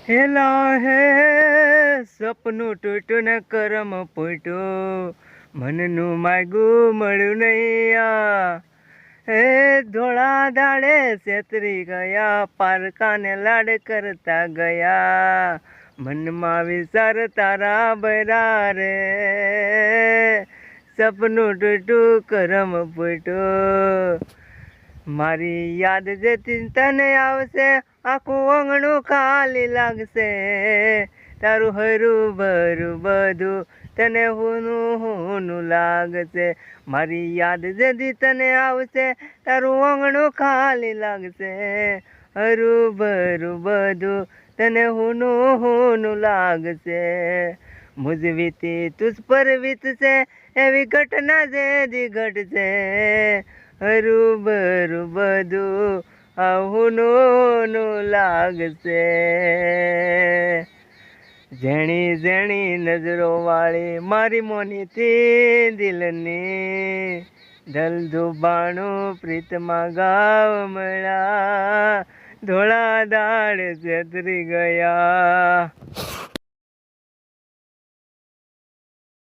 હેલા હે સપનું તૂટ્યું ને કરમ ફૂટ્યું, મનનું માગ્યું મળ્યું નહીં આ. હે ધોળા દાડે છેતરી ગયા, પારકાને લાડ કરતા ગયા, મનમાં વિચાર તારા બૈરા રે. સપનું તૂટ્યું કરમ ફૂટ્યું, મારી યાદ જેથી તને આવશે, આખું આંગણું ખાલી લાગશે. તારું હરું ભરું બધું તને હુનું હુનું લાગશે. મારી યાદ જેથી તને આવશે, તારું આંગણું ખાલી લાગશે. હરું ભરું બધું તને હુનું હુનું લાગશે. મુજ વીતી તુજ પર વીતશે, એવી ઘટના જેથી ઘટશે. હરું ભરું બધું આવું લાગશે. જેણી જેણી નજરો વાળી મારી મોનીથી દિલની, દલ દુબાણું પ્રીતમાં ગાવ મળ્યા, ધોળા દાડ છેતરી ગયા.